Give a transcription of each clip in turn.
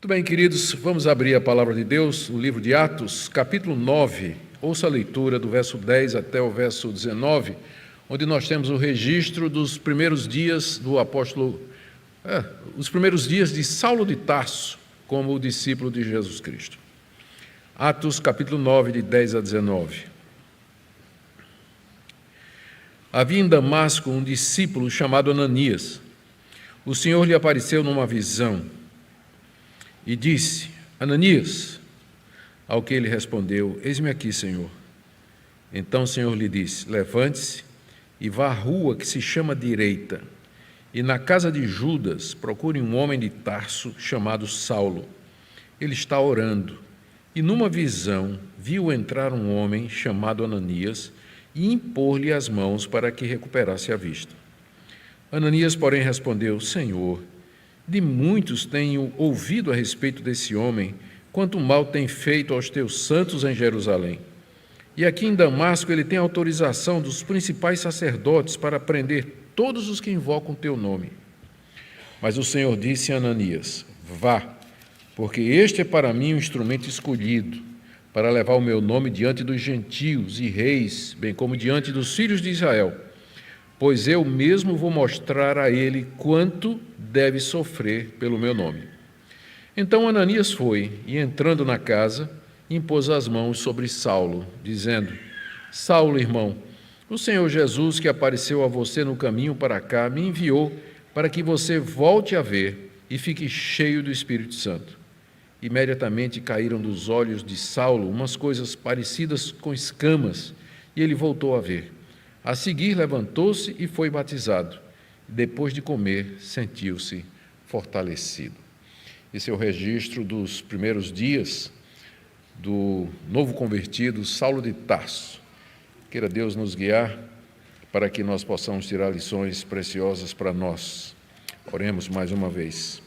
Muito bem, queridos, vamos abrir a palavra de Deus, o livro de Atos, capítulo 9. Ouça a leitura do verso 10 até o verso 19, onde nós temos o registro dos primeiros dias do apóstolo, os primeiros dias de Saulo de Tarso, como discípulo de Jesus Cristo. Atos, capítulo 9, de 10 a 19. Havia em Damasco um discípulo chamado Ananias. O Senhor lhe apareceu numa visão e disse: Ananias. Ao que ele respondeu: Eis-me aqui, Senhor. Então o Senhor lhe disse: Levante-se e vá à rua que se chama Direita, e na casa de Judas procure um homem de Tarso chamado Saulo. Ele está orando. E numa visão viu entrar um homem chamado Ananias e impor-lhe as mãos para que recuperasse a vista. Ananias, porém, respondeu: Senhor, de muitos tenho ouvido a respeito desse homem, quanto mal tem feito aos teus santos em Jerusalém. E aqui em Damasco ele tem autorização dos principais sacerdotes para prender todos os que invocam o teu nome. Mas o Senhor disse a Ananias: Vá, porque este é para mim um instrumento escolhido, para levar o meu nome diante dos gentios e reis, bem como diante dos filhos de Israel. Pois eu mesmo vou mostrar a ele quanto deve sofrer pelo meu nome. Então Ananias foi, e entrando na casa, impôs as mãos sobre Saulo, dizendo: Saulo, irmão, o Senhor Jesus, que apareceu a você no caminho para cá, me enviou para que você volte a ver e fique cheio do Espírito Santo. Imediatamente caíram dos olhos de Saulo umas coisas parecidas com escamas, e ele voltou a ver. A seguir, levantou-se e foi batizado. Depois de comer, sentiu-se fortalecido. Esse é o registro dos primeiros dias do novo convertido Saulo de Tarso. Queira Deus nos guiar para que nós possamos tirar lições preciosas para nós. Oremos mais uma vez.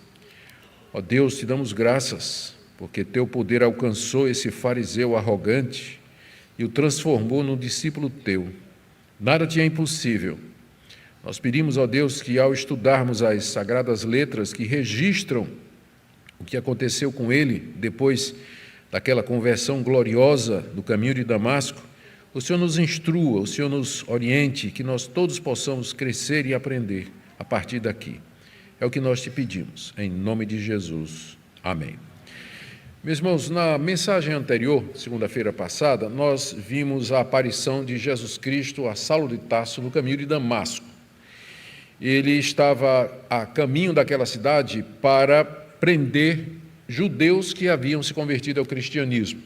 Ó Deus, te damos graças, porque teu poder alcançou esse fariseu arrogante e o transformou num discípulo teu. Nada te é impossível. Nós pedimos, ó Deus, que ao estudarmos as sagradas letras que registram o que aconteceu com ele depois daquela conversão gloriosa do caminho de Damasco, o Senhor nos instrua, o Senhor nos oriente, que nós todos possamos crescer e aprender a partir daqui. É o que nós te pedimos, em nome de Jesus. Amém. Meus irmãos, na mensagem anterior, segunda-feira passada, nós vimos a aparição de Jesus Cristo a Saulo de Tarso no caminho de Damasco. Ele estava a caminho daquela cidade para prender judeus que haviam se convertido ao cristianismo.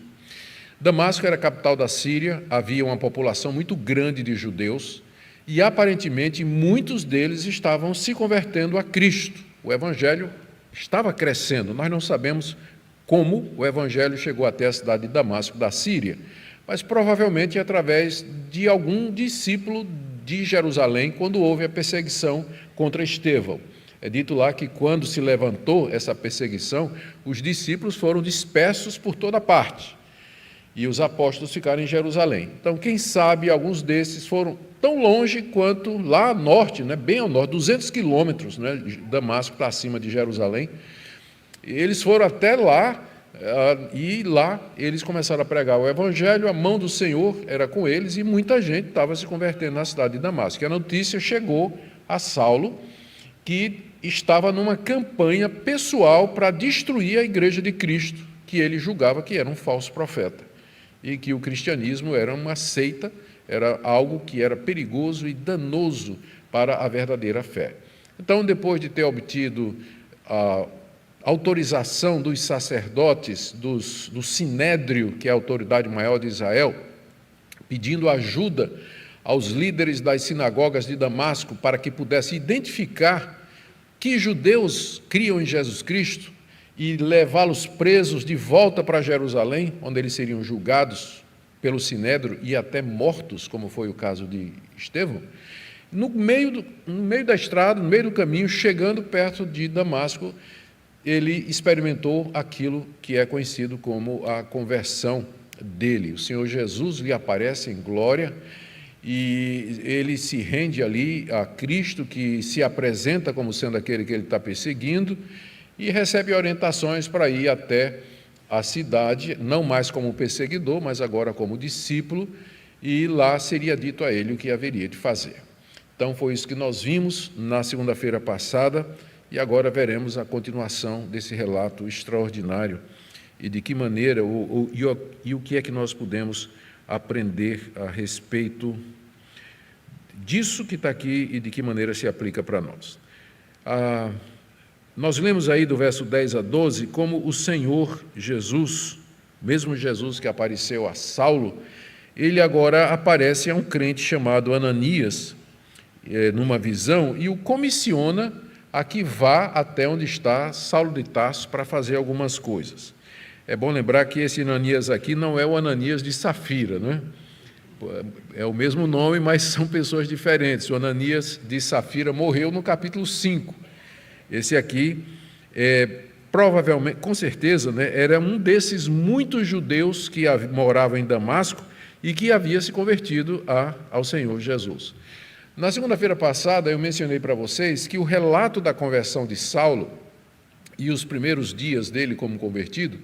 Damasco era a capital da Síria, havia uma população muito grande de judeus e, aparentemente, muitos deles estavam se convertendo a Cristo. O evangelho estava crescendo, nós não sabemos como o evangelho chegou até a cidade de Damasco, da Síria, mas provavelmente através de algum discípulo de Jerusalém, quando houve a perseguição contra Estevão. É dito lá que quando se levantou essa perseguição, os discípulos foram dispersos por toda parte, e os apóstolos ficaram em Jerusalém. Então, quem sabe, alguns desses foram tão longe quanto lá ao norte, bem ao norte, 200 quilômetros, Damasco está acima de Jerusalém. Eles foram até lá, e lá eles começaram a pregar o evangelho, a mão do Senhor era com eles, e muita gente estava se convertendo na cidade de Damasco. E a notícia chegou a Saulo, que estava numa campanha pessoal para destruir a igreja de Cristo, que ele julgava que era um falso profeta, e que o cristianismo era uma seita, era algo que era perigoso e danoso para a verdadeira fé. Então, depois de ter obtido a autorização dos sacerdotes, do Sinédrio, que é a autoridade maior de Israel, pedindo ajuda aos líderes das sinagogas de Damasco para que pudesse identificar que judeus criam em Jesus Cristo e levá-los presos de volta para Jerusalém, onde eles seriam julgados pelo Sinédrio e até mortos, como foi o caso de Estevão. No meio da estrada, no meio do caminho, chegando perto de Damasco, ele experimentou aquilo que é conhecido como a conversão dele. O Senhor Jesus lhe aparece em glória e ele se rende ali a Cristo, que se apresenta como sendo aquele que ele está perseguindo, e recebe orientações para ir até a cidade, não mais como perseguidor, mas agora como discípulo, e lá seria dito a ele o que haveria de fazer. Então foi isso que nós vimos na segunda-feira passada, e agora veremos a continuação desse relato extraordinário e de que maneira e o que é que nós podemos aprender a respeito disso que está aqui e de que maneira se aplica para nós. Nós lemos aí do verso 10 a 12 como o Senhor Jesus, mesmo Jesus que apareceu a Saulo, ele agora aparece a um crente chamado Ananias, numa visão, e o comissiona a que vá até onde está Saulo de Tarso para fazer algumas coisas. É bom lembrar que esse Ananias aqui não é o Ananias de Safira, não é? É o mesmo nome, mas são pessoas diferentes. O Ananias de Safira morreu no capítulo 5. Esse aqui, provavelmente, com certeza, né, era um desses muitos judeus que moravam em Damasco e que havia se convertido ao Senhor Jesus. Na segunda-feira passada, eu mencionei para vocês que o relato da conversão de Saulo e os primeiros dias dele como convertido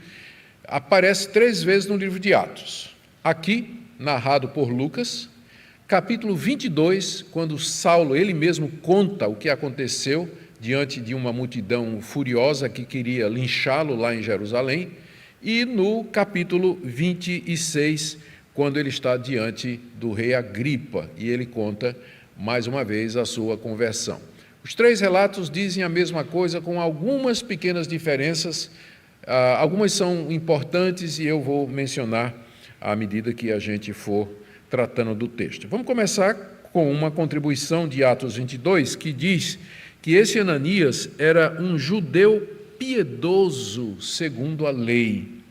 aparece 3 vezes no livro de Atos. Aqui, narrado por Lucas, capítulo 22, quando Saulo, ele mesmo, conta o que aconteceu diante de uma multidão furiosa que queria linchá-lo lá em Jerusalém, e no capítulo 26, quando ele está diante do rei Agripa, e ele conta mais uma vez a sua conversão. Os 3 relatos dizem a mesma coisa, com algumas pequenas diferenças, algumas são importantes e eu vou mencionar à medida que a gente for tratando do texto. Vamos começar com uma contribuição de Atos 22, que diz que esse Ananias era um judeu piedoso segundo a lei.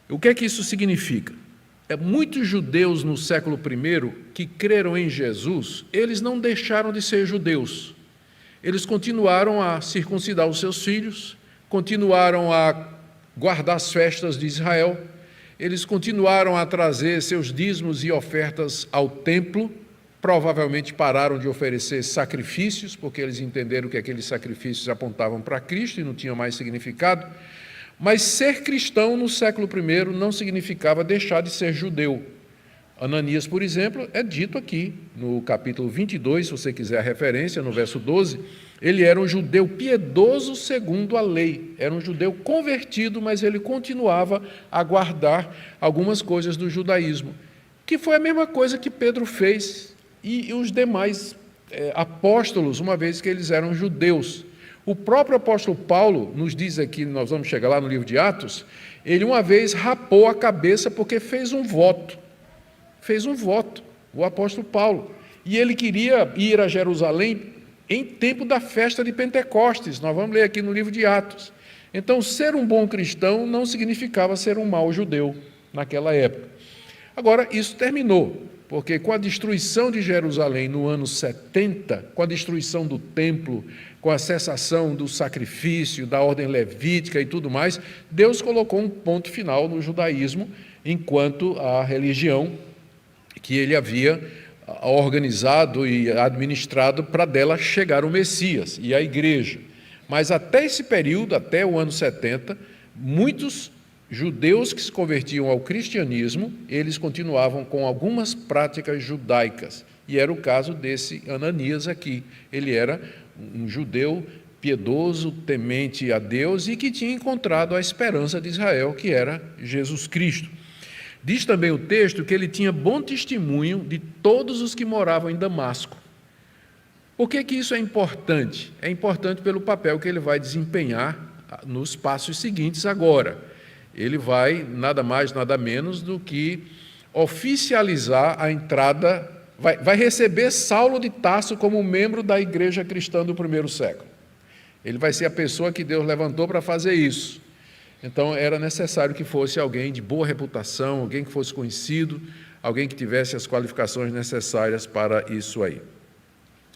O que é que isso significa? Muitos judeus no século I que creram em Jesus, eles não deixaram de ser judeus. Eles continuaram a circuncidar os seus filhos, continuaram a guardar as festas de Israel, eles continuaram a trazer seus dízimos e ofertas ao templo, provavelmente pararam de oferecer sacrifícios, porque eles entenderam que aqueles sacrifícios apontavam para Cristo e não tinham mais significado. Mas ser cristão no século I não significava deixar de ser judeu. Ananias, por exemplo, é dito aqui no capítulo 22, se você quiser a referência, no verso 12, ele era um judeu piedoso segundo a lei, era um judeu convertido, mas ele continuava a guardar algumas coisas do judaísmo, que foi a mesma coisa que Pedro fez e os demais apóstolos, uma vez que eles eram judeus. O próprio apóstolo Paulo nos diz aqui, nós vamos chegar lá no livro de Atos, ele uma vez rapou a cabeça porque fez um voto, o apóstolo Paulo, e ele queria ir a Jerusalém em tempo da festa de Pentecostes, nós vamos ler aqui no livro de Atos. Então, ser um bom cristão não significava ser um mau judeu naquela época. Agora, isso terminou, porque com a destruição de Jerusalém no ano 70, com a destruição do templo, com a cessação do sacrifício, da ordem levítica e tudo mais, Deus colocou um ponto final no judaísmo, enquanto a religião que ele havia organizado e administrado para dela chegar o Messias e a igreja. Mas até esse período, até o ano 70, muitos judeus que se convertiam ao cristianismo, eles continuavam com algumas práticas judaicas. E era o caso desse Ananias aqui. Ele era um judeu piedoso, temente a Deus e que tinha encontrado a esperança de Israel, que era Jesus Cristo. Diz também o texto que ele tinha bom testemunho de todos os que moravam em Damasco. Por que isso é importante? É importante pelo papel que ele vai desempenhar nos passos seguintes agora. Ele vai, nada mais, nada menos do que oficializar a entrada, vai receber Saulo de Tarso como membro da igreja cristã do primeiro século. Ele vai ser a pessoa que Deus levantou para fazer isso. Então, era necessário que fosse alguém de boa reputação, alguém que fosse conhecido, alguém que tivesse as qualificações necessárias para isso aí.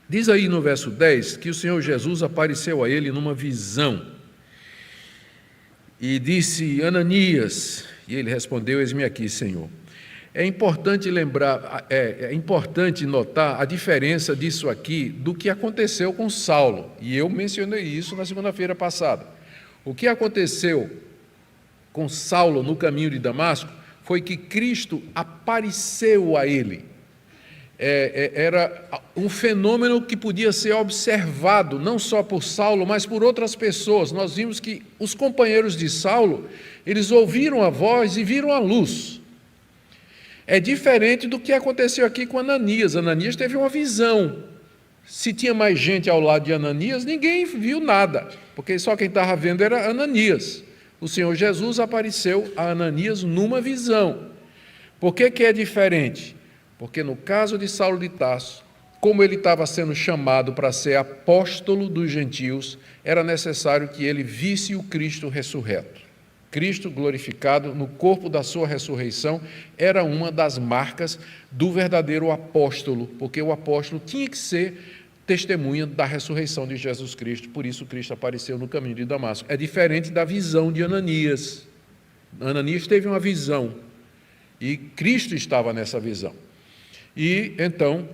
Diz aí no verso 10 que o Senhor Jesus apareceu a ele numa visão e disse: Ananias, e ele respondeu: eis-me aqui, Senhor. É importante lembrar, é importante notar a diferença disso aqui do que aconteceu com Saulo, e eu mencionei isso na segunda-feira passada. O que aconteceu com Saulo no caminho de Damasco foi que Cristo apareceu a ele. Era um fenômeno que podia ser observado, não só por Saulo, mas por outras pessoas. Nós vimos que os companheiros de Saulo, eles ouviram a voz e viram a luz. É diferente do que aconteceu aqui com Ananias. Ananias teve uma visão. Se tinha mais gente ao lado de Ananias, ninguém viu nada, porque só quem estava vendo era Ananias. O Senhor Jesus apareceu a Ananias numa visão. Por que é diferente? Porque no caso de Saulo de Tarso, como ele estava sendo chamado para ser apóstolo dos gentios, era necessário que ele visse o Cristo ressurreto. Cristo glorificado no corpo da sua ressurreição era uma das marcas do verdadeiro apóstolo, porque o apóstolo tinha que ser testemunha da ressurreição de Jesus Cristo, por isso Cristo apareceu no caminho de Damasco. É diferente da visão de Ananias. Ananias teve uma visão e Cristo estava nessa visão. E então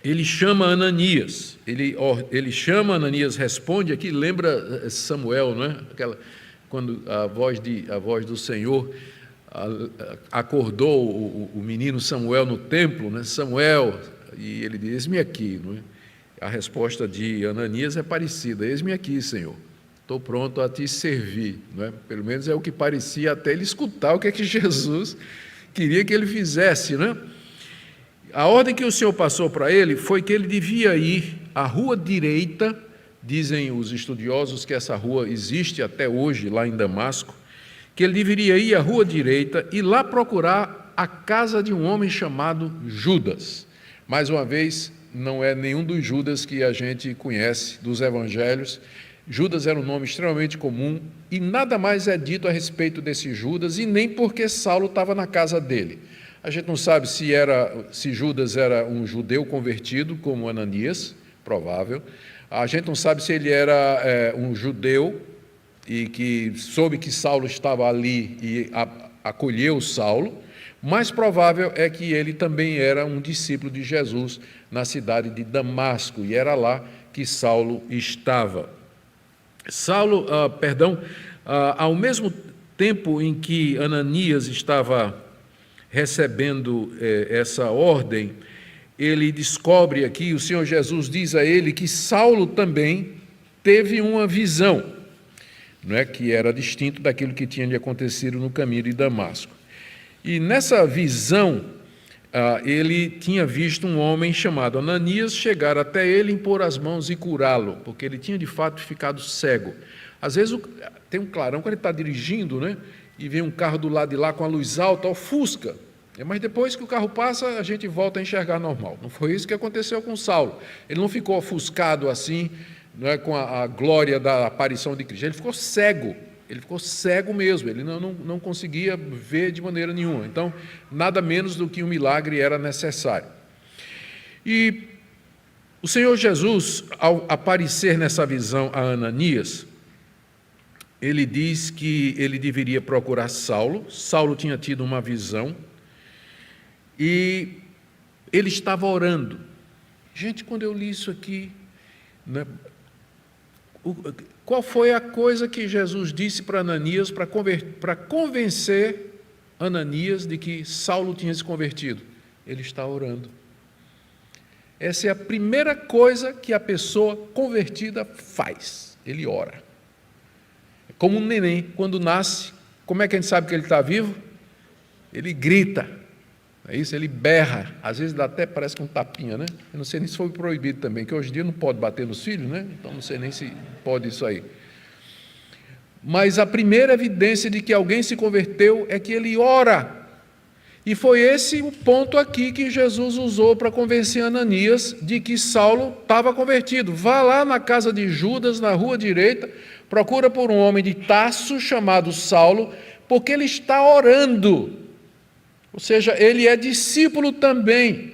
ele chama Ananias, ele chama Ananias, responde aqui, lembra Samuel, não é? Quando a voz do Senhor acordou o menino Samuel no templo, né? Samuel, e ele diz: eis-me aqui, não é? A resposta de Ananias é parecida: eis-me aqui, Senhor, estou pronto a te servir, não é? Pelo menos é o que parecia até ele escutar o que é que Jesus queria que ele fizesse, né? A ordem que o Senhor passou para ele foi que ele devia ir à rua direita. Dizem os estudiosos que essa rua existe até hoje lá em Damasco, que ele deveria ir à rua direita e lá procurar a casa de um homem chamado Judas. Mais uma vez, não é nenhum dos Judas que a gente conhece dos evangelhos. Judas era um nome extremamente comum e nada mais é dito a respeito desse Judas, e nem porque Saulo estava na casa dele. A gente não sabe se Judas era um judeu convertido, como Ananias, provável. A gente não sabe se ele era um judeu e que soube que Saulo estava ali e acolheu Saulo. Mais provável é que ele também era um discípulo de Jesus na cidade de Damasco, e era lá que Saulo estava. Ao mesmo tempo em que Ananias estava recebendo essa ordem, ele descobre aqui, o Senhor Jesus diz a ele que Saulo também teve uma visão, não é? Que era distinto daquilo que tinha de acontecido no caminho de Damasco. E nessa visão, ele tinha visto um homem chamado Ananias chegar até ele, impor as mãos e curá-lo, porque ele tinha de fato ficado cego. Às vezes tem um clarão, quando ele está dirigindo, né? E vem um carro do lado de lá com a luz alta, ofusca. Mas depois que o carro passa, a gente volta a enxergar normal. Não foi isso que aconteceu com Saulo. Ele não ficou ofuscado assim, não é, com a glória da aparição de Cristo. Ele ficou cego mesmo, ele não conseguia ver de maneira nenhuma. Então, nada menos do que um milagre era necessário. E o Senhor Jesus, ao aparecer nessa visão a Ananias, ele diz que ele deveria procurar Saulo. Saulo tinha tido uma visão e ele estava orando. Gente, quando eu li isso aqui, né, qual foi a coisa que Jesus disse para Ananias para convencer Ananias de que Saulo tinha se convertido? Ele está orando. Essa é a primeira coisa que a pessoa convertida faz. Ele ora. É como um neném, quando nasce, como é que a gente sabe que ele está vivo? Ele grita. É isso, ele berra, às vezes dá até, parece que um tapinha, né? Eu não sei nem se foi proibido também, que hoje em dia não pode bater nos filhos, né? Então não sei nem se pode isso aí. Mas a primeira evidência de que alguém se converteu é que ele ora. E foi esse o ponto aqui que Jesus usou para convencer Ananias de que Saulo estava convertido. Vá lá na casa de Judas, na rua direita, procura por um homem de Tarso chamado Saulo, porque ele está orando. Ou seja, ele é discípulo também,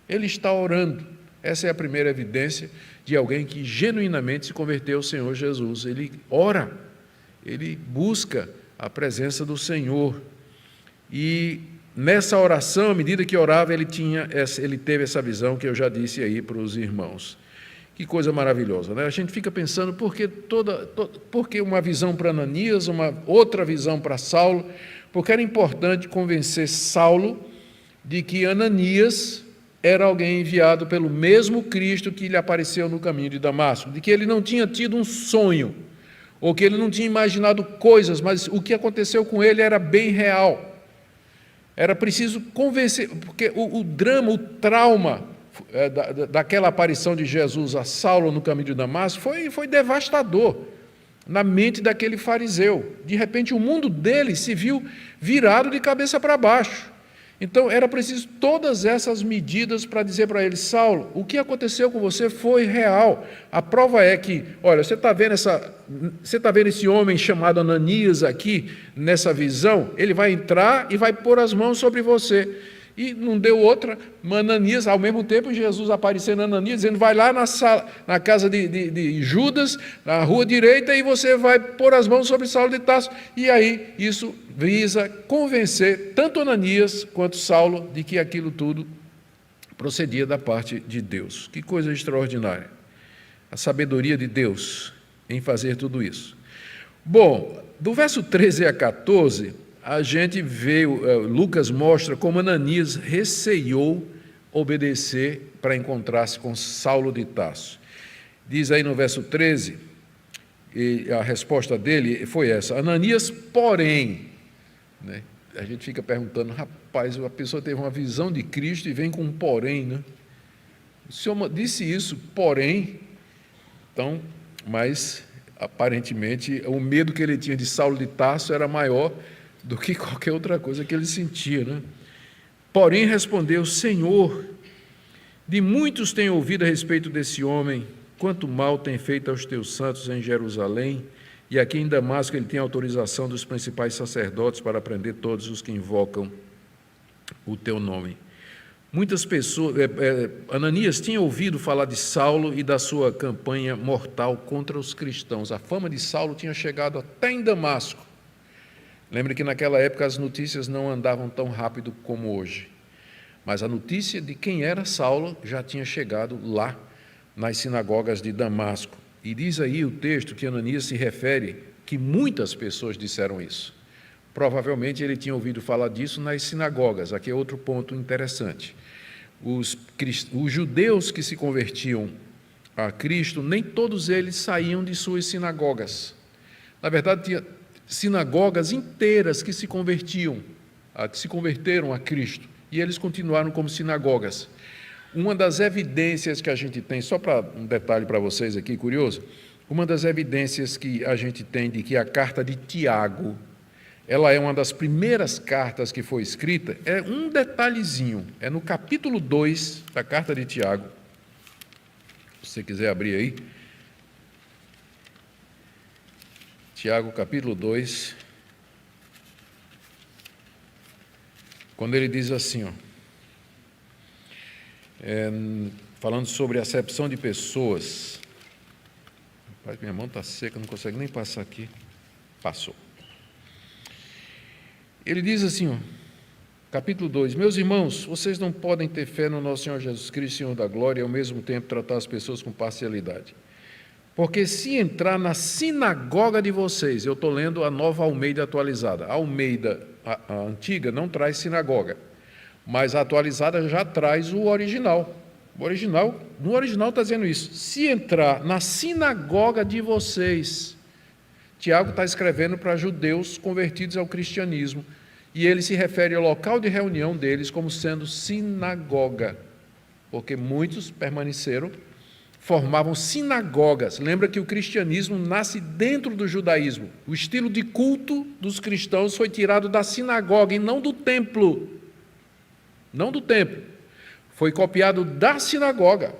ele está orando. Essa é a primeira evidência de alguém que genuinamente se converteu ao Senhor Jesus. Ele ora, ele busca a presença do Senhor. E nessa oração, à medida que orava, ele teve essa visão que eu já disse aí para os irmãos. Que coisa maravilhosa, né? A gente fica pensando, por que uma visão para Ananias, uma outra visão para Saulo? Porque era importante convencer Saulo de que Ananias era alguém enviado pelo mesmo Cristo que lhe apareceu no caminho de Damasco, de que ele não tinha tido um sonho, ou que ele não tinha imaginado coisas, mas o que aconteceu com ele era bem real. Era preciso convencer, porque o drama, o trauma daquela aparição de Jesus a Saulo no caminho de Damasco foi devastador na mente daquele fariseu. De repente, o mundo dele se viu virado de cabeça para baixo. Então, era preciso todas essas medidas para dizer para ele: Saulo, o que aconteceu com você foi real. A prova é que, olha, você está vendo esse homem chamado Ananias aqui, nessa visão? Ele vai entrar e vai pôr as mãos sobre você. E não deu outra, Ananias, ao mesmo tempo, Jesus aparecendo a Ananias, dizendo: vai lá na casa de Judas, na rua direita, e você vai pôr as mãos sobre Saulo de Tarso. E aí, isso visa convencer tanto Ananias quanto Saulo de que aquilo tudo procedia da parte de Deus. Que coisa extraordinária. A sabedoria de Deus em fazer tudo isso. Bom, do verso 13 a 14... a gente vê, Lucas mostra como Ananias receiou obedecer para encontrar-se com Saulo de Tarso. Diz aí no verso 13, e a resposta dele foi essa: Ananias, porém, né? A gente fica perguntando, rapaz, a pessoa teve uma visão de Cristo e vem com um porém, né? O Senhor disse isso, porém, então, mas aparentemente o medo que ele tinha de Saulo de Tarso era maior do que qualquer outra coisa que ele sentia, né? Porém respondeu: Senhor, de muitos tenho ouvido a respeito desse homem, quanto mal tem feito aos teus santos em Jerusalém, e aqui em Damasco ele tem autorização dos principais sacerdotes para prender todos os que invocam o teu nome. Muitas pessoas, Ananias tinha ouvido falar de Saulo e da sua campanha mortal contra os cristãos. A fama de Saulo tinha chegado até em Damasco. Lembre que naquela época as notícias não andavam tão rápido como hoje, mas a notícia de quem era Saulo já tinha chegado lá nas sinagogas de Damasco. E diz aí o texto que Ananias se refere que muitas pessoas disseram isso. Provavelmente ele tinha ouvido falar disso nas sinagogas. Aqui é outro ponto interessante. Os judeus que se convertiam a Cristo, nem todos eles saíam de suas sinagogas. Na verdade, tinha sinagogas inteiras que se converteram a Cristo, e eles continuaram como sinagogas. Uma das evidências que a gente tem, só para um detalhe para vocês aqui, curioso, uma das evidências que a gente tem de que a carta de Tiago, ela é uma das primeiras cartas que foi escrita, é um detalhezinho, é no capítulo 2 da carta de Tiago, se você quiser abrir aí, Tiago, capítulo 2, quando ele diz assim, falando sobre acepção de pessoas. Rapaz, minha mão está seca, não consigo nem passar aqui. Passou. Ele diz assim, capítulo 2, meus irmãos, vocês não podem ter fé no nosso Senhor Jesus Cristo, Senhor da glória, e ao mesmo tempo tratar as pessoas com parcialidade. Porque se entrar na sinagoga de vocês, eu estou lendo a Nova Almeida atualizada. A Almeida, a antiga, não traz sinagoga, mas a atualizada já traz o original. No original está dizendo isso. Se entrar na sinagoga de vocês, Tiago está escrevendo para judeus convertidos ao cristianismo, e ele se refere ao local de reunião deles como sendo sinagoga, porque muitos permaneceram, formavam sinagogas. Lembra que o cristianismo nasce dentro do judaísmo. O estilo de culto dos cristãos foi tirado da sinagoga e não do templo. Não do templo. Foi copiado da sinagoga.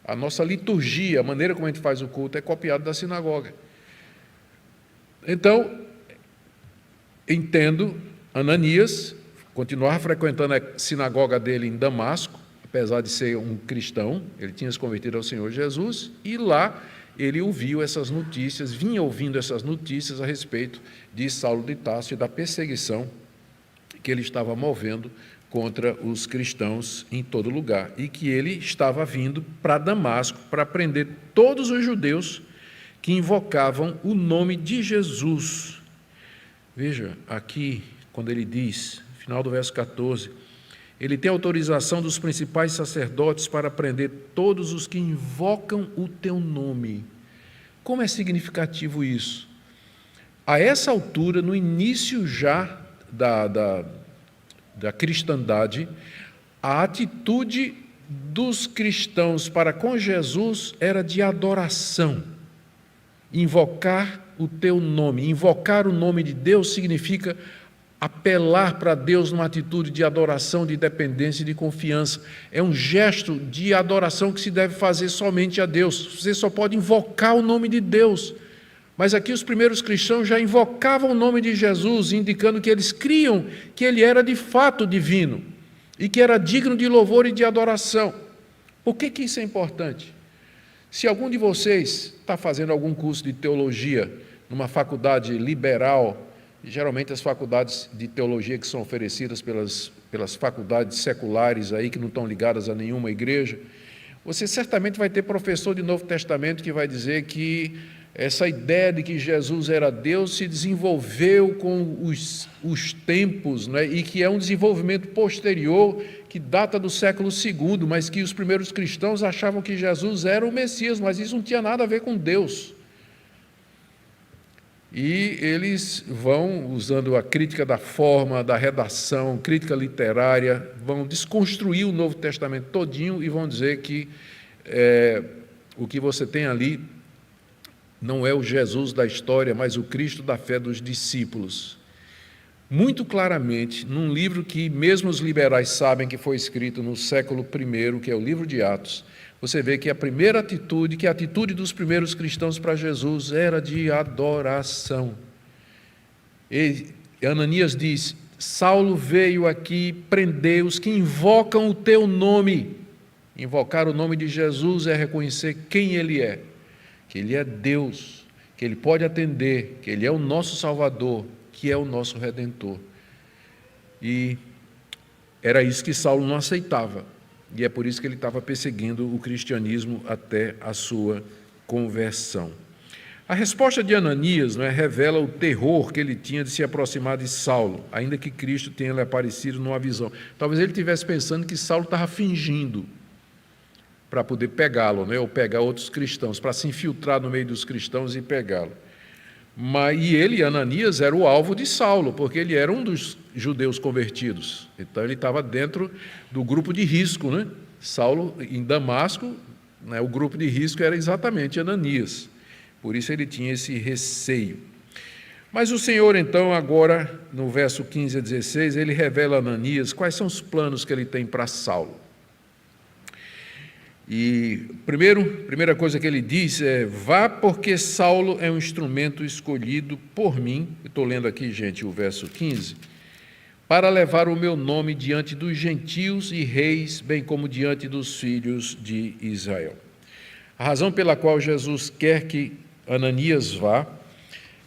A nossa liturgia, a maneira como a gente faz o culto, é copiada da sinagoga. Então, entendo, Ananias continuava frequentando a sinagoga dele em Damasco, apesar de ser um cristão, ele tinha se convertido ao Senhor Jesus, e lá ele ouviu essas notícias, vinha ouvindo essas notícias a respeito de Saulo de Tarso e da perseguição que ele estava movendo contra os cristãos em todo lugar, e que ele estava vindo para Damasco para prender todos os judeus que invocavam o nome de Jesus. Veja, aqui, quando ele diz, final do verso 14, ele tem autorização dos principais sacerdotes para prender todos os que invocam o teu nome. Como é significativo isso? A essa altura, no início já da cristandade, a atitude dos cristãos para com Jesus era de adoração. Invocar o teu nome. Invocar o nome de Deus significa apelar para Deus numa atitude de adoração, de dependência e de confiança. É um gesto de adoração que se deve fazer somente a Deus. Você só pode invocar o nome de Deus. Mas aqui os primeiros cristãos já invocavam o nome de Jesus, indicando que eles criam que ele era de fato divino e que era digno de louvor e de adoração. Por que isso é importante? Se algum de vocês está fazendo algum curso de teologia numa faculdade liberal, geralmente as faculdades de teologia que são oferecidas pelas faculdades seculares aí, que não estão ligadas a nenhuma igreja, você certamente vai ter professor de Novo Testamento que vai dizer que essa ideia de que Jesus era Deus se desenvolveu com os tempos, né? E que é um desenvolvimento posterior que data do século II, mas que os primeiros cristãos achavam que Jesus era o Messias, mas isso não tinha nada a ver com Deus. E eles vão, usando a crítica da forma, da redação, crítica literária, vão desconstruir o Novo Testamento todinho e vão dizer que o que você tem ali não é o Jesus da história, mas o Cristo da fé dos discípulos. Muito claramente, num livro que mesmo os liberais sabem que foi escrito no século I, que é o livro de Atos, você vê que a primeira atitude, que a atitude dos primeiros cristãos para Jesus era de adoração. E Ananias diz, Saulo veio aqui prender os que invocam o teu nome. Invocar o nome de Jesus é reconhecer quem ele é, que ele é Deus, que ele pode atender, que ele é o nosso Salvador, que é o nosso Redentor. E era isso que Saulo não aceitava. E é por isso que ele estava perseguindo o cristianismo até a sua conversão. A resposta de Ananias, revela o terror que ele tinha de se aproximar de Saulo, ainda que Cristo tenha lhe aparecido numa visão. Talvez ele estivesse pensando que Saulo estava fingindo para poder pegá-lo, ou pegar outros cristãos, para se infiltrar no meio dos cristãos e pegá-lo. E ele, Ananias, era o alvo de Saulo, porque ele era um dos judeus convertidos. Então, ele estava dentro do grupo de risco. Saulo, em Damasco, o grupo de risco era exatamente Ananias. Por isso, ele tinha esse receio. Mas o Senhor, então, agora, no verso 15 a 16, ele revela a Ananias quais são os planos que ele tem para Saulo. E primeira coisa que ele diz é, vá porque Saulo é um instrumento escolhido por mim, estou lendo aqui, gente, o verso 15, para levar o meu nome diante dos gentios e reis, bem como diante dos filhos de Israel. A razão pela qual Jesus quer que Ananias vá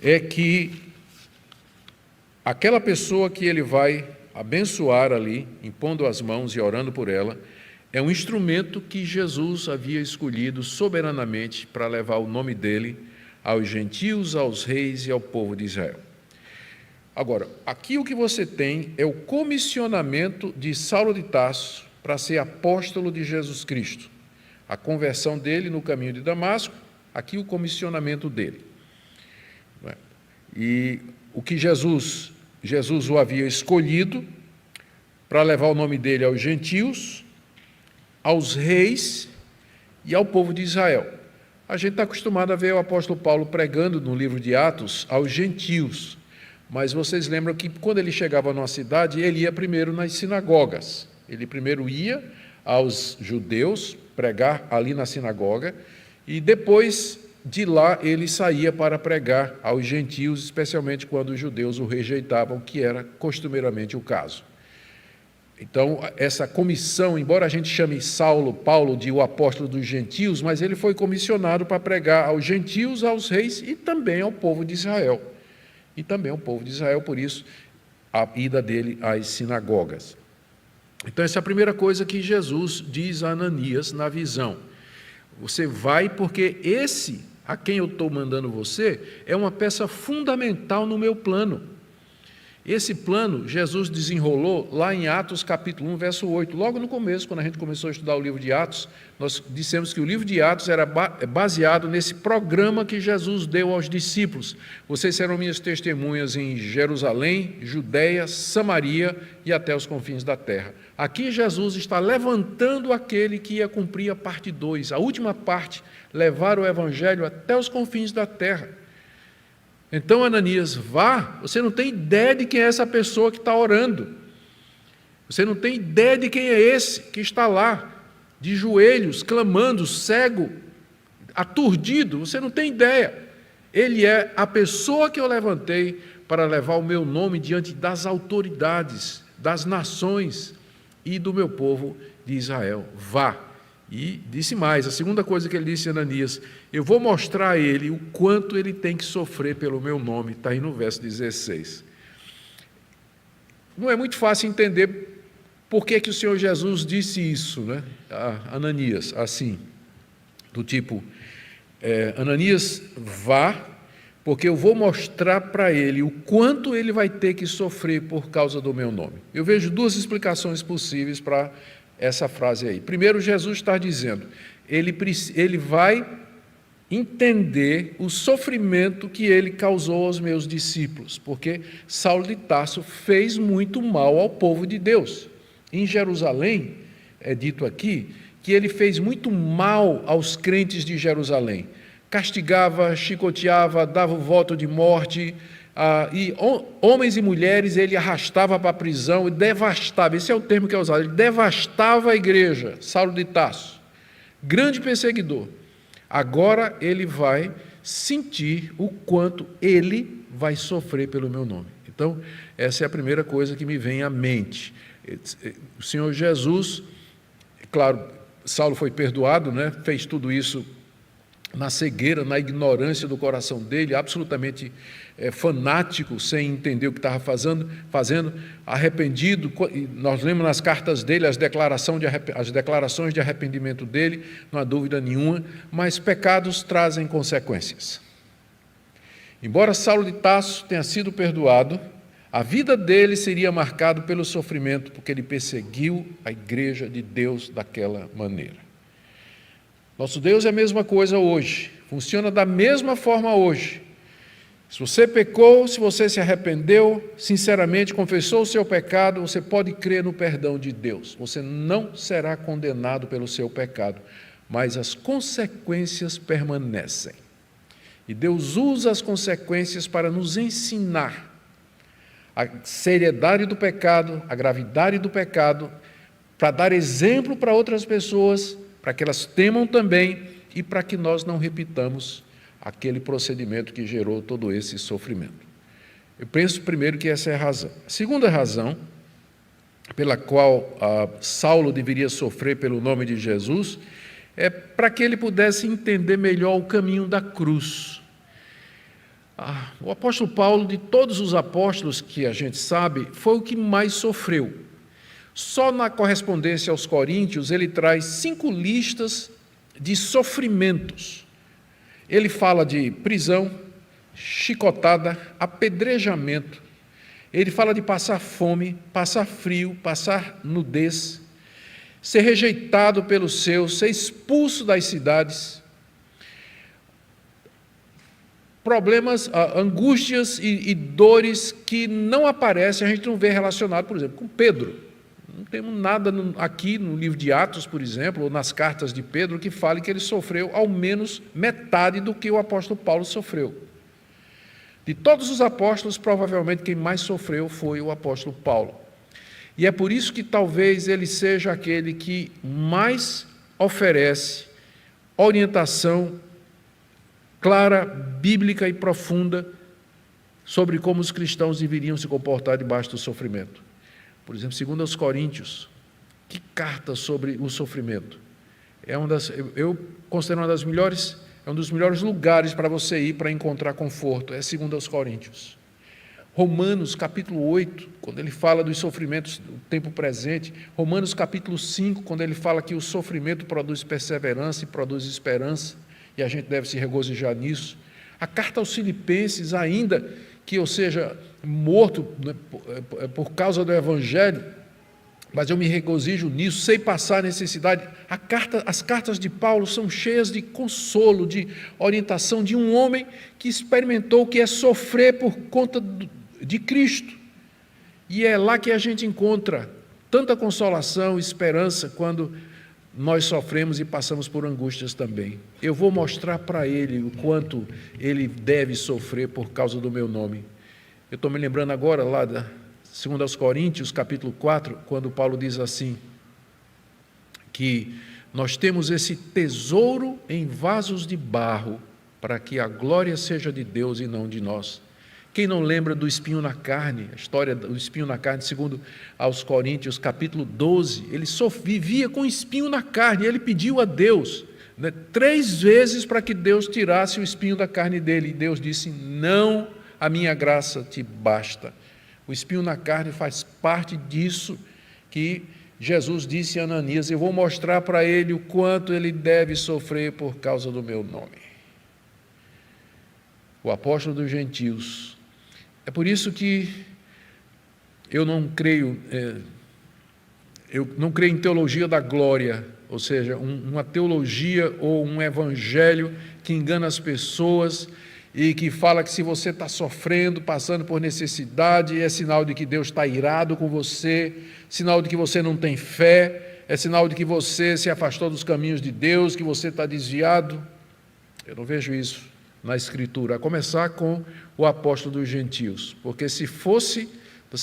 é que aquela pessoa que ele vai abençoar ali, impondo as mãos e orando por ela, é um instrumento que Jesus havia escolhido soberanamente para levar o nome dele aos gentios, aos reis e ao povo de Israel. Agora, aqui o que você tem é o comissionamento de Saulo de Tarso para ser apóstolo de Jesus Cristo. A conversão dele no caminho de Damasco, aqui o comissionamento dele. E o que Jesus o havia escolhido para levar o nome dele aos gentios, aos reis e ao povo de Israel. A gente está acostumado a ver o apóstolo Paulo pregando no livro de Atos aos gentios, mas vocês lembram que quando ele chegava numa cidade, ele ia primeiro nas sinagogas. Ele primeiro ia aos judeus pregar ali na sinagoga e depois de lá ele saía para pregar aos gentios, especialmente quando os judeus o rejeitavam, que era costumeiramente o caso. Então, essa comissão, embora a gente chame Paulo de o apóstolo dos gentios, mas ele foi comissionado para pregar aos gentios, aos reis e também ao povo de Israel. E também ao povo de Israel, por isso, a ida dele às sinagogas. Então, essa é a primeira coisa que Jesus diz a Ananias na visão. Você vai porque esse, a quem eu estou mandando você, é uma peça fundamental no meu plano. Esse plano, Jesus desenrolou lá em Atos capítulo 1, verso 8. Logo no começo, quando a gente começou a estudar o livro de Atos, nós dissemos que o livro de Atos era baseado nesse programa que Jesus deu aos discípulos. Vocês serão minhas testemunhas em Jerusalém, Judeia, Samaria e até os confins da terra. Aqui Jesus está levantando aquele que ia cumprir a parte 2, a última parte, levar o evangelho até os confins da terra. Então, Ananias, vá, você não tem ideia de quem é essa pessoa que está orando. Você não tem ideia de quem é esse que está lá, de joelhos, clamando, cego, aturdido. Você não tem ideia. Ele é a pessoa que eu levantei para levar o meu nome diante das autoridades, das nações e do meu povo de Israel. Vá. E disse mais, a segunda coisa que ele disse a Ananias, eu vou mostrar a ele o quanto ele tem que sofrer pelo meu nome, está aí no verso 16. Não é muito fácil entender por que o Senhor Jesus disse isso, né, a Ananias, assim, do tipo, Ananias, vá, porque eu vou mostrar para ele o quanto ele vai ter que sofrer por causa do meu nome. Eu vejo duas explicações possíveis para essa frase aí. Primeiro, Jesus está dizendo, ele vai entender o sofrimento que ele causou aos meus discípulos, porque Saulo de Tarso fez muito mal ao povo de Deus. Em Jerusalém, é dito aqui, que ele fez muito mal aos crentes de Jerusalém. Castigava, chicoteava, dava o voto de morte, e homens e mulheres ele arrastava para a prisão e devastava, esse é o termo que é usado, ele devastava a igreja, Saulo de Tarso, grande perseguidor. Agora ele vai sentir o quanto ele vai sofrer pelo meu nome. Então, essa é a primeira coisa que me vem à mente. O Senhor Jesus, claro, Saulo foi perdoado, né? Fez tudo isso na cegueira, na ignorância do coração dele, absolutamente fanático, sem entender o que estava fazendo, arrependido. Nós lemos nas cartas dele as declarações de arrependimento dele, não há dúvida nenhuma, mas pecados trazem consequências. Embora Saulo de Tarso tenha sido perdoado, a vida dele seria marcada pelo sofrimento, porque ele perseguiu a igreja de Deus daquela maneira. Nosso Deus é a mesma coisa hoje, funciona da mesma forma hoje. Se você pecou, se você se arrependeu, sinceramente confessou o seu pecado, você pode crer no perdão de Deus. Você não será condenado pelo seu pecado, mas as consequências permanecem. E Deus usa as consequências para nos ensinar a seriedade do pecado, a gravidade do pecado, para dar exemplo para outras pessoas, para que elas temam também e para que nós não repitamos aquele procedimento que gerou todo esse sofrimento. Eu penso primeiro que essa é a razão. A segunda razão pela qual Saulo deveria sofrer pelo nome de Jesus é para que ele pudesse entender melhor o caminho da cruz. O apóstolo Paulo, de todos os apóstolos que a gente sabe, foi o que mais sofreu. Só na correspondência aos Coríntios, ele traz 5 listas de sofrimentos. Ele fala de prisão, chicotada, apedrejamento. Ele fala de passar fome, passar frio, passar nudez, ser rejeitado pelos seus, ser expulso das cidades. Problemas, angústias e dores que não aparecem, a gente não vê relacionado, por exemplo, com Pedro. Não temos nada aqui no livro de Atos, por exemplo, ou nas cartas de Pedro, que fale que ele sofreu ao menos metade do que o apóstolo Paulo sofreu. De todos os apóstolos, provavelmente quem mais sofreu foi o apóstolo Paulo. E é por isso que talvez ele seja aquele que mais oferece orientação clara, bíblica e profunda sobre como os cristãos deveriam se comportar debaixo do sofrimento. Por exemplo, segundo aos Coríntios, que carta sobre o sofrimento. Eu considero um dos melhores lugares para você ir para encontrar conforto, é segundo aos Coríntios. Romanos capítulo 8, quando ele fala dos sofrimentos do tempo presente. Romanos capítulo 5, quando ele fala que o sofrimento produz perseverança e produz esperança, e a gente deve se regozijar nisso. A carta aos Filipenses, ainda que eu seja morto por causa do Evangelho, mas eu me regozijo nisso, sei passar necessidade. As cartas de Paulo são cheias de consolo, de orientação de um homem que experimentou o que é sofrer por conta de Cristo. E é lá que a gente encontra tanta consolação e esperança quando nós sofremos e passamos por angústias também. Eu vou mostrar para ele o quanto ele deve sofrer por causa do meu nome. Eu estou me lembrando agora lá da 2 Coríntios, capítulo 4, quando Paulo diz assim, que nós temos esse tesouro em vasos de barro, para que a glória seja de Deus e não de nós. Quem não lembra do espinho na carne, a história do espinho na carne, segundo aos Coríntios, capítulo 12, ele vivia com espinho na carne, e ele pediu a Deus, 3 vezes para que Deus tirasse o espinho da carne dele, e Deus disse, não, a minha graça te basta. O espinho na carne faz parte disso que Jesus disse a Ananias, eu vou mostrar para ele o quanto ele deve sofrer por causa do meu nome. O apóstolo dos gentios. É por isso que eu não creio em teologia da glória, ou seja, uma teologia ou um evangelho que engana as pessoas e que fala que se você está sofrendo, passando por necessidade, é sinal de que Deus está irado com você, sinal de que você não tem fé, é sinal de que você se afastou dos caminhos de Deus, que você está desviado. Eu não vejo isso na Escritura, a começar com o apóstolo dos gentios, porque se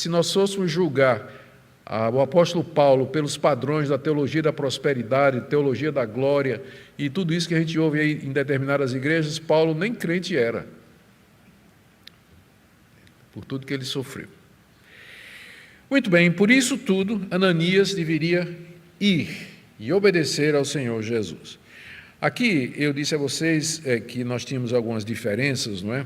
nós fôssemos julgar o apóstolo Paulo pelos padrões da teologia da prosperidade, teologia da glória e tudo isso que a gente ouve aí em determinadas igrejas, Paulo nem crente era, por tudo que ele sofreu. Muito bem, por isso tudo, Ananias deveria ir e obedecer ao Senhor Jesus. Aqui eu disse a vocês que nós tínhamos algumas diferenças, não é?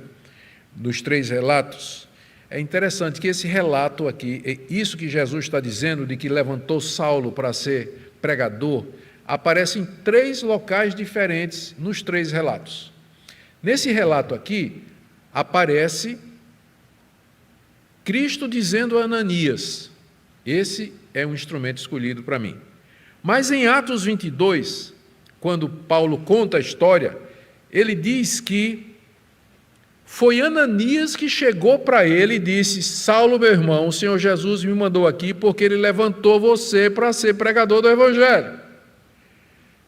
Dos 3 relatos. É interessante que esse relato aqui, isso que Jesus está dizendo, de que levantou Saulo para ser pregador, aparece em 3 locais diferentes nos 3 relatos. Nesse relato aqui, aparece Cristo dizendo a Ananias, esse é um instrumento escolhido para mim. Mas em Atos 22, quando Paulo conta a história, ele diz que foi Ananias que chegou para ele e disse, Saulo, meu irmão, o Senhor Jesus me mandou aqui porque ele levantou você para ser pregador do Evangelho.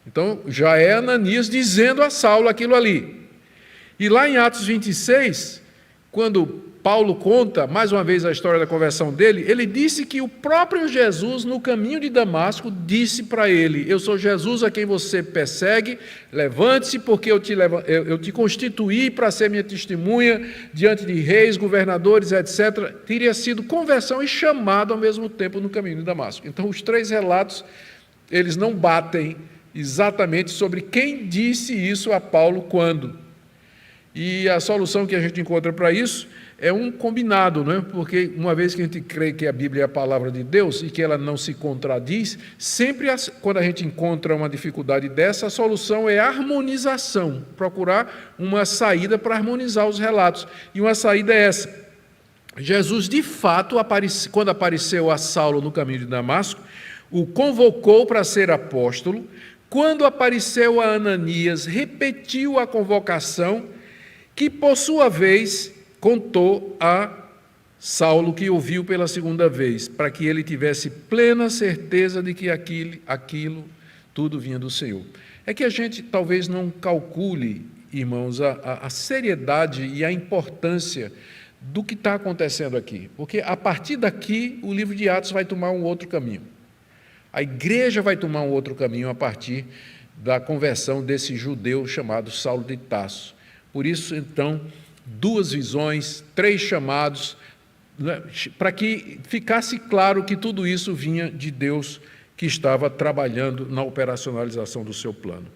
Então, já é Ananias dizendo a Saulo aquilo ali. E lá em Atos 26, quando Paulo conta, mais uma vez, a história da conversão dele, ele disse que o próprio Jesus, no caminho de Damasco, disse para ele, eu sou Jesus a quem você persegue, levante-se, porque eu te constituí para ser minha testemunha diante de reis, governadores, etc. Teria sido conversão e chamado ao mesmo tempo no caminho de Damasco. Então, os 3 relatos, eles não batem exatamente sobre quem disse isso a Paulo quando. E a solução que a gente encontra para isso é um combinado, não é? Porque uma vez que a gente crê que a Bíblia é a palavra de Deus e que ela não se contradiz, sempre quando a gente encontra uma dificuldade dessa, a solução é a harmonização, procurar uma saída para harmonizar os relatos. E uma saída é essa. Jesus, de fato, quando apareceu a Saulo no caminho de Damasco, o convocou para ser apóstolo. Quando apareceu a Ananias, repetiu a convocação, que, por sua vez, contou a Saulo, que ouviu pela segunda vez, para que ele tivesse plena certeza de que aquilo tudo vinha do Senhor. É que a gente talvez não calcule, irmãos, a seriedade e a importância do que está acontecendo aqui, porque a partir daqui o livro de Atos vai tomar um outro caminho. A igreja vai tomar um outro caminho a partir da conversão desse judeu chamado Saulo de Tarso. Por isso, então, 2 visões, 3 chamados, né, para que ficasse claro que tudo isso vinha de Deus que estava trabalhando na operacionalização do seu plano.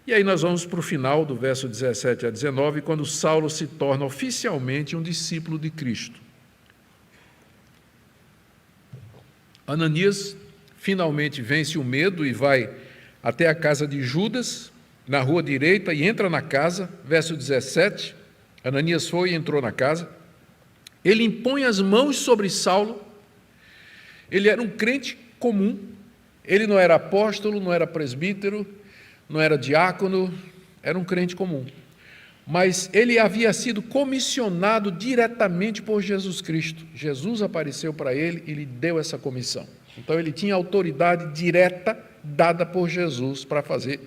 E aí nós vamos para o final do verso 17 a 19, quando Saulo se torna oficialmente um discípulo de Cristo. Ananias finalmente vence o medo e vai até a casa de Judas, na rua direita, e entra na casa, verso 17, Ananias foi e entrou na casa, ele impõe as mãos sobre Saulo, ele era um crente comum, ele não era apóstolo, não era presbítero, não era diácono, era um crente comum, mas ele havia sido comissionado diretamente por Jesus Cristo. Jesus apareceu para ele e lhe deu essa comissão. Então ele tinha autoridade direta dada por Jesus para fazer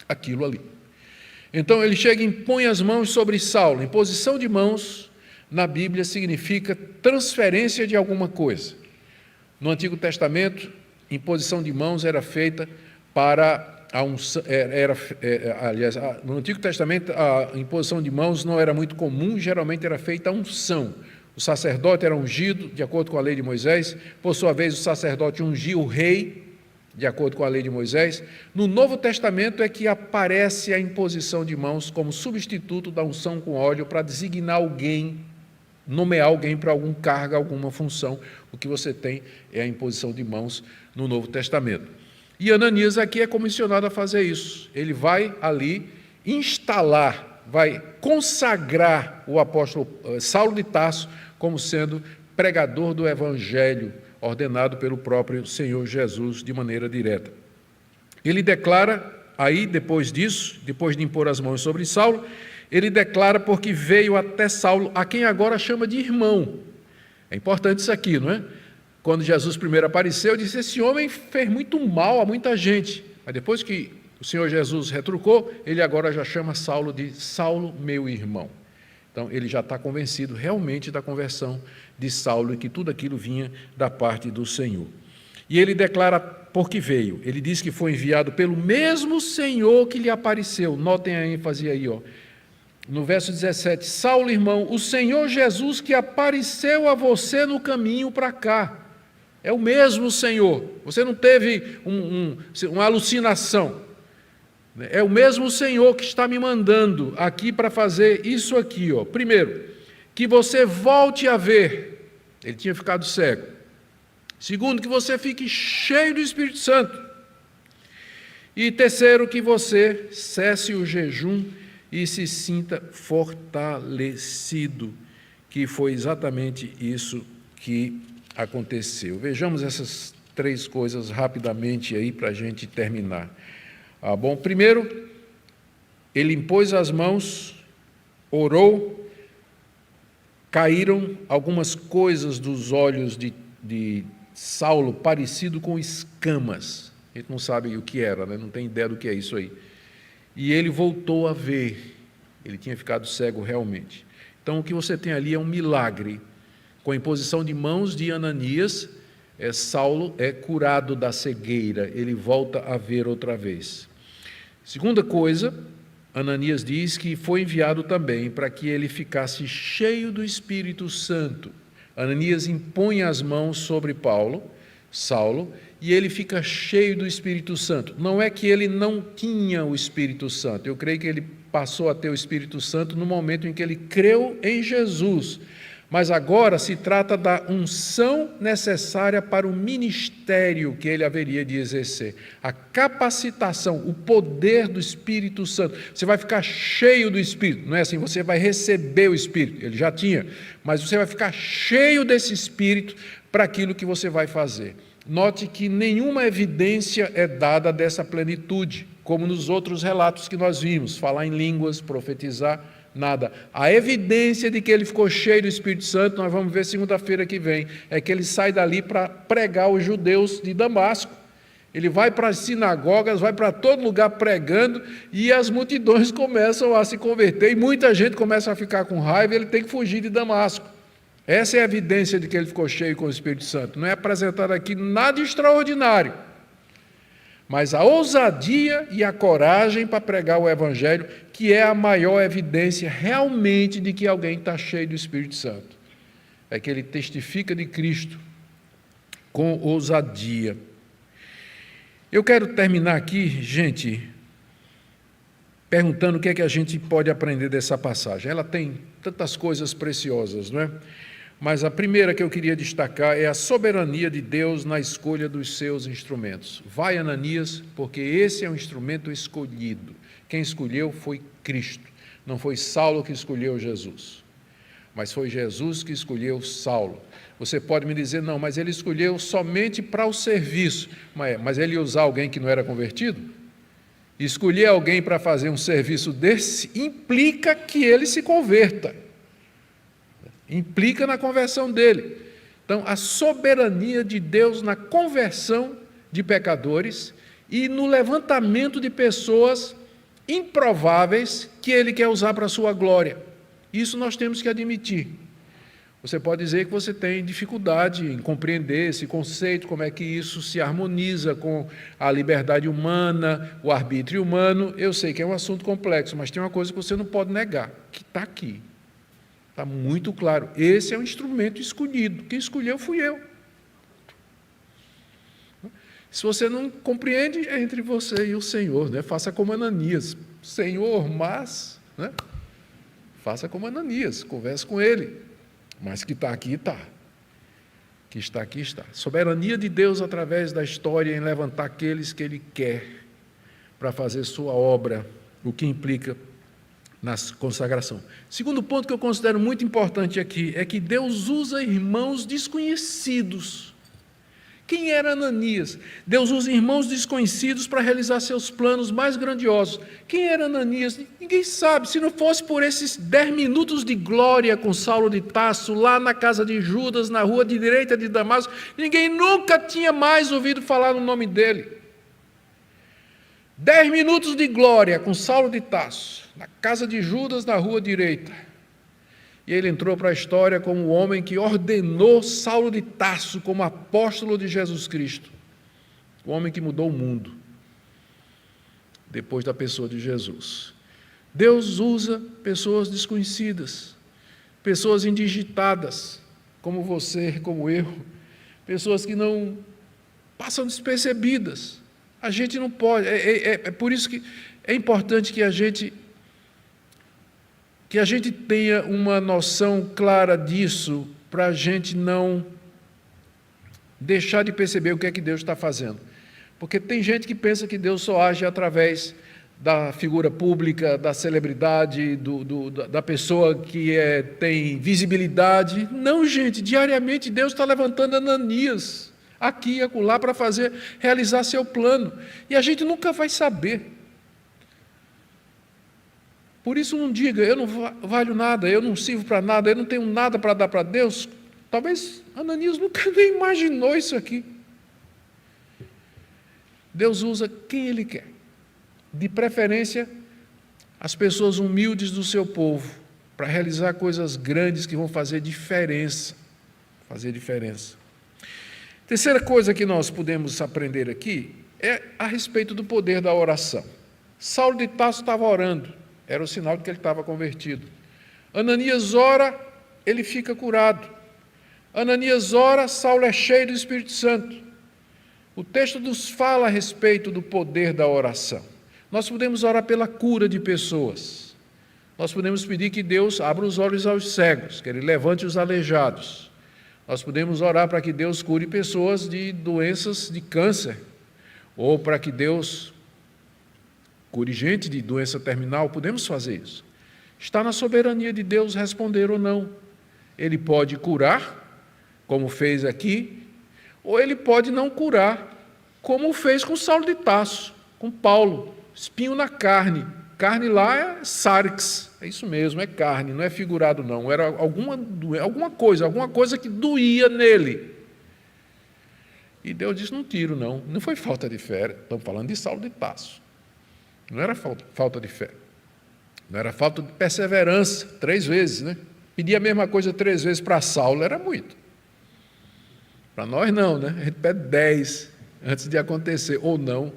aquilo ali. Então ele chega e impõe as mãos sobre Saulo. Imposição de mãos na Bíblia significa transferência de alguma coisa. No Antigo Testamento, imposição de mãos era feita para a unção. Aliás, no Antigo Testamento, a imposição de mãos não era muito comum, geralmente era feita a unção. O sacerdote era ungido, de acordo com a lei de Moisés, por sua vez, o sacerdote ungia o rei, de acordo com a lei de Moisés. No Novo Testamento é que aparece a imposição de mãos como substituto da unção com óleo para designar alguém, nomear alguém para algum cargo, alguma função. O que você tem é a imposição de mãos no Novo Testamento. E Ananias aqui é comissionado a fazer isso. Ele vai ali instalar, vai consagrar o apóstolo Saulo de Tarso como sendo pregador do Evangelho, ordenado pelo próprio Senhor Jesus de maneira direta. Ele declara, aí depois disso, depois de impor as mãos sobre Saulo, ele declara porque veio até Saulo, a quem agora chama de irmão. É importante isso aqui, não é? Quando Jesus primeiro apareceu, disse, esse homem fez muito mal a muita gente. Mas depois que o Senhor Jesus retrucou, ele agora já chama Saulo de Saulo, meu irmão. Então, ele já está convencido realmente da conversão de Saulo e que tudo aquilo vinha da parte do Senhor. E ele declara por que veio. Ele diz que foi enviado pelo mesmo Senhor que lhe apareceu. Notem a ênfase aí, ó. No verso 17, Saulo, irmão, o Senhor Jesus que apareceu a você no caminho para cá. É o mesmo Senhor. Você não teve uma alucinação. É o mesmo Senhor que está me mandando aqui para fazer isso aqui, ó. Primeiro, que você volte a ver. Ele tinha ficado cego. Segundo, que você fique cheio do Espírito Santo. E terceiro, que você cesse o jejum e se sinta fortalecido, que foi exatamente isso que aconteceu. Vejamos essas três coisas rapidamente aí para a gente terminar. Bom, primeiro, ele impôs as mãos, orou, caíram algumas coisas dos olhos de Saulo, parecido com escamas. A gente não sabe o que era, né? Não tem ideia do que é isso aí. E ele voltou a ver. Ele tinha ficado cego realmente. Então, o que você tem ali é um milagre. Com a imposição de mãos de Ananias, Saulo é curado da cegueira. Ele volta a ver outra vez. Segunda coisa, Ananias diz que foi enviado também para que ele ficasse cheio do Espírito Santo. Ananias impõe as mãos sobre Saulo, e ele fica cheio do Espírito Santo. Não é que ele não tinha o Espírito Santo, eu creio que ele passou a ter o Espírito Santo no momento em que ele creu em Jesus. Mas agora se trata da unção necessária para o ministério que ele haveria de exercer. A capacitação, o poder do Espírito Santo. Você vai ficar cheio do Espírito. Não é assim, você vai receber o Espírito. Ele já tinha. Mas você vai ficar cheio desse Espírito para aquilo que você vai fazer. Note que nenhuma evidência é dada dessa plenitude, como nos outros relatos que nós vimos. Falar em línguas, profetizar. Nada. A evidência de que ele ficou cheio do Espírito Santo, nós vamos ver segunda-feira que vem, é que ele sai dali para pregar os judeus de Damasco. Ele vai para as sinagogas, vai para todo lugar pregando, e as multidões começam a se converter, e muita gente começa a ficar com raiva, e ele tem que fugir de Damasco. Essa é a evidência de que ele ficou cheio com o Espírito Santo. Não é apresentado aqui nada extraordinário, mas a ousadia e a coragem para pregar o Evangelho, que é a maior evidência realmente de que alguém está cheio do Espírito Santo. É que ele testifica de Cristo com ousadia. Eu quero terminar aqui, gente, perguntando o que é que a gente pode aprender dessa passagem. Ela tem tantas coisas preciosas, não é? Mas a primeira que eu queria destacar é a soberania de Deus na escolha dos seus instrumentos. Vai, Ananias, porque esse é um instrumento escolhido. Quem escolheu foi Cristo. Não foi Saulo que escolheu Jesus, mas foi Jesus que escolheu Saulo. Você pode me dizer, não, mas ele escolheu somente para o serviço. Mas ele ia usar alguém que não era convertido? Escolher alguém para fazer um serviço desse implica que ele se converta. Implica na conversão dele. Então, a soberania de Deus na conversão de pecadores e no levantamento de pessoas improváveis que ele quer usar para a sua glória. Isso nós temos que admitir. Você pode dizer que você tem dificuldade em compreender esse conceito, como é que isso se harmoniza com a liberdade humana, o arbítrio humano. Eu sei que é um assunto complexo, mas tem uma coisa que você não pode negar, que está aqui. Está muito claro. Esse é um instrumento escolhido. Quem escolheu fui eu. Se você não compreende, é entre você e o Senhor, né? Faça como Ananias. Senhor, mas... né? Faça como Ananias, converse com ele. Mas que está aqui, está. Que está aqui, está. Soberania de Deus através da história em levantar aqueles que Ele quer para fazer sua obra, o que implica na consagração. Segundo ponto que eu considero muito importante aqui é que Deus usa irmãos desconhecidos. Quem era Ananias? Deus usa irmãos desconhecidos para realizar seus planos mais grandiosos. Quem era Ananias? Ninguém sabe. Se não fosse por esses 10 minutos de glória com Saulo de Tarso, lá na casa de Judas, na rua de direita de Damasco, ninguém nunca tinha mais ouvido falar no nome dele. 10 minutos de glória com Saulo de Tarso, na casa de Judas, na rua direita. E ele entrou para a história como o homem que ordenou Saulo de Tarso como apóstolo de Jesus Cristo. O homem que mudou o mundo, depois da pessoa de Jesus. Deus usa pessoas desconhecidas, pessoas indigitadas, como você, como eu, pessoas que não passam despercebidas. A gente não pode, é por isso que é importante que a gente tenha uma noção clara disso, para a gente não deixar de perceber o que é que Deus está fazendo. Porque tem gente que pensa que Deus só age através da figura pública, da celebridade, da pessoa que tem visibilidade. Não, gente, diariamente Deus está levantando Ananias, aqui e acolá, para realizar seu plano. E a gente nunca vai saber. Por isso não diga, eu não valho nada, eu não sirvo para nada, eu não tenho nada para dar para Deus. Talvez Ananias nunca nem imaginou isso aqui. Deus usa quem Ele quer. De preferência, as pessoas humildes do seu povo, para realizar coisas grandes que vão fazer diferença. Fazer diferença. Terceira coisa que nós podemos aprender aqui é a respeito do poder da oração. Saulo de Tarso estava orando. Era o sinal de que ele estava convertido. Ananias ora, ele fica curado. Ananias ora, Saulo é cheio do Espírito Santo. O texto nos fala a respeito do poder da oração. Nós podemos orar pela cura de pessoas. Nós podemos pedir que Deus abra os olhos aos cegos, que Ele levante os aleijados. Nós podemos orar para que Deus cure pessoas de doenças de câncer, ou para que Deus cure gente de doença terminal. Podemos fazer isso. Está na soberania de Deus responder ou não. Ele pode curar, como fez aqui, ou ele pode não curar, como fez com Saulo de Tarso, com Paulo, espinho na carne. Carne lá é sarx, é isso mesmo, é carne, não é figurado não. Era alguma coisa que doía nele. E Deus disse, não tiro não. Não foi falta de fé, estamos falando de Saulo de Tarso. Não era falta de fé, não era falta de perseverança, 3 vezes, né? Pedir a mesma coisa 3 vezes para Saulo era muito. Para nós não, né? A gente pede 10 antes de acontecer, ou não.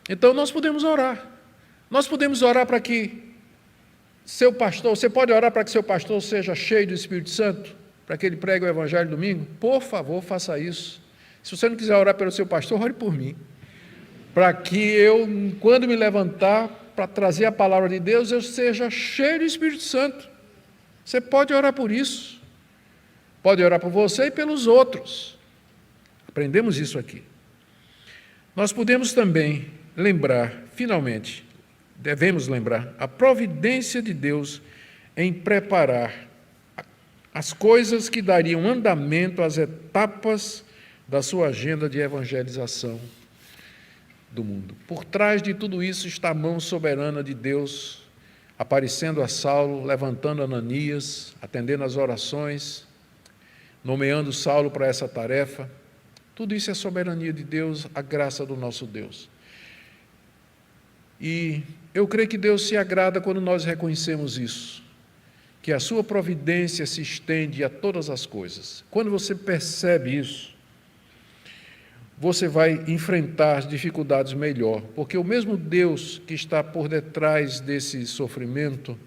Então nós podemos orar. Nós podemos orar para que seu pastor, você pode orar para que seu pastor seja cheio do Espírito Santo, para que ele pregue o Evangelho domingo? Por favor, faça isso. Se você não quiser orar pelo seu pastor, ore por mim. Para que eu, quando me levantar para trazer a palavra de Deus, eu seja cheio do Espírito Santo. Você pode orar por isso. Pode orar por você e pelos outros. Aprendemos isso aqui. Nós podemos também lembrar, finalmente, devemos lembrar, a providência de Deus em preparar as coisas que dariam andamento às etapas da sua agenda de evangelização do mundo. Por trás de tudo isso está a mão soberana de Deus, aparecendo a Saulo, levantando Ananias, atendendo às orações, nomeando Saulo para essa tarefa. Tudo isso é soberania de Deus, a graça do nosso Deus. E eu creio que Deus se agrada quando nós reconhecemos isso, que a sua providência se estende a todas as coisas. Quando você percebe isso, você vai enfrentar as dificuldades melhor, porque o mesmo Deus que está por detrás desse sofrimento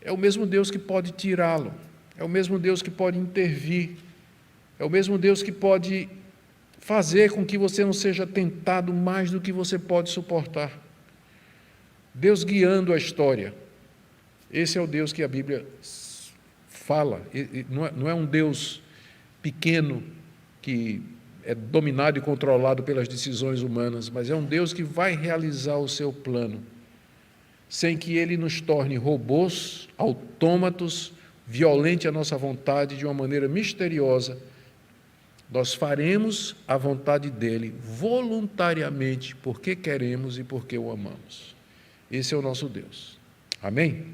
é o mesmo Deus que pode tirá-lo, é o mesmo Deus que pode intervir, é o mesmo Deus que pode fazer com que você não seja tentado mais do que você pode suportar. Deus guiando a história. Esse é o Deus que a Bíblia fala. Não é um Deus pequeno que é dominado e controlado pelas decisões humanas, mas é um Deus que vai realizar o seu plano, sem que Ele nos torne robôs, autômatos, violente a nossa vontade de uma maneira misteriosa. Nós faremos a vontade dEle voluntariamente, porque queremos e porque o amamos. Esse é o nosso Deus. Amém?